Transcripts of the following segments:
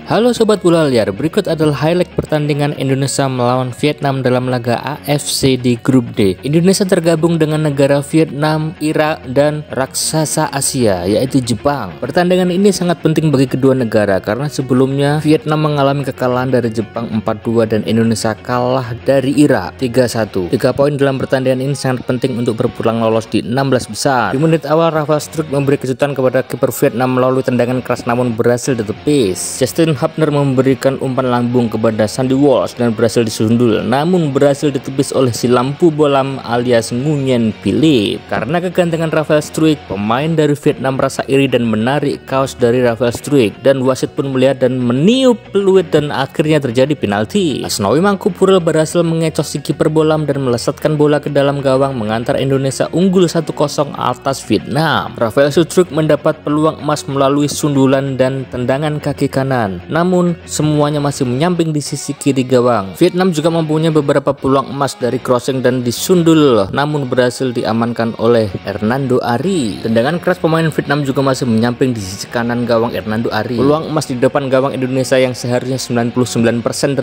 Halo Sobat Bola Liar, berikut adalah highlight pertandingan Indonesia melawan Vietnam dalam laga AFC di grup D. Indonesia tergabung dengan negara Vietnam, Irak, dan raksasa Asia yaitu Jepang. Pertandingan ini sangat penting bagi kedua negara karena sebelumnya Vietnam mengalami kekalahan dari Jepang 4-2 dan Indonesia kalah dari Irak 3-1. 3 poin dalam pertandingan ini sangat penting untuk berpulang lolos di 16 besar. Di menit awal Rafael Struijk memberi kejutan kepada kiper Vietnam melalui tendangan keras namun berhasil ditepis. Justin Hubner memberikan umpan lambung kepada Sandy Walsh dan berhasil disundul, namun berhasil ditepis oleh si lampu bolam alias Nguyen Philip. Karena kegantengan Rafael Struijk, pemain dari Vietnam merasa iri dan menarik kaos dari Rafael Struijk, dan wasit pun melihat dan meniup peluit dan akhirnya terjadi penalti. Asnawi Mangkupurel berhasil mengecoh si kiper bolam dan melesatkan bola ke dalam gawang mengantar Indonesia unggul 1-0 atas Vietnam. Rafael Struijk mendapat peluang emas melalui sundulan dan tendangan kaki kanan, namun semuanya masih menyamping di sisi kiri gawang. Vietnam juga mempunyai beberapa peluang emas dari crossing dan disundul, namun berhasil diamankan oleh Hernando Ari. Tendangan keras pemain Vietnam juga masih menyamping di sisi kanan gawang Hernando Ari. Peluang emas di depan gawang Indonesia yang seharusnya 99%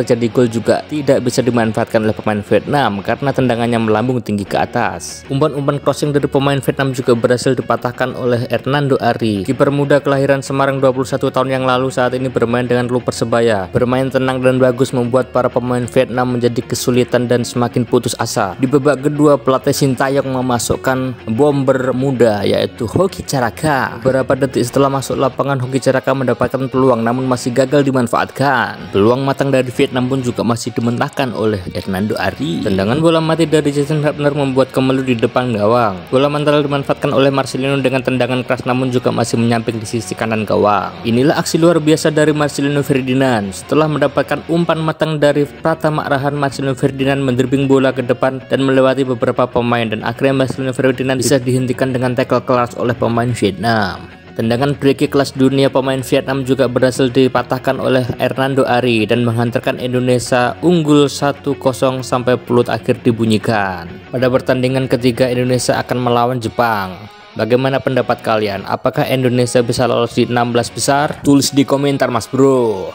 terjadi gol juga tidak bisa dimanfaatkan oleh pemain Vietnam karena tendangannya melambung tinggi ke atas. Umpan-umpan crossing dari pemain Vietnam juga berhasil dipatahkan oleh Hernando Ari. Kiper muda kelahiran Semarang 21 tahun yang lalu saat ini bermain dengan klub Persebaya. Bermain tenang dan bagus membuat para pemain Vietnam menjadi kesulitan dan semakin putus asa. Di babak kedua, pelatih Sintayong memasukkan bomber muda yaitu Hoki Caraka. Beberapa detik setelah masuk lapangan, Hoki Caraka mendapatkan peluang namun masih gagal dimanfaatkan. Peluang matang dari Vietnam pun juga masih dimentahkan oleh Hernando Ari. Tendangan bola mati dari Justin Hubner membuat Kemelu di depan gawang. Bola mantel dimanfaatkan oleh Marcelino dengan tendangan keras namun juga masih menyamping di sisi kanan gawang. Inilah aksi luar biasa dari Marcelino Ferdinand. Setelah mendapatkan umpan matang dari Pratama Arhan, Marcelino Ferdinand mendribbling bola ke depan dan melewati beberapa pemain, dan akhirnya Marcelino Ferdinand bisa dihentikan dengan tackle keras oleh pemain Vietnam. Tendangan free kick kelas dunia pemain Vietnam juga berhasil dipatahkan oleh Hernando Ari dan menghantarkan Indonesia unggul 1-0 sampai peluit akhir dibunyikan. Pada pertandingan ketiga, Indonesia akan melawan Jepang. Bagaimana pendapat kalian? Apakah Indonesia bisa lolos di 16 besar? Tulis di komentar Mas Bro.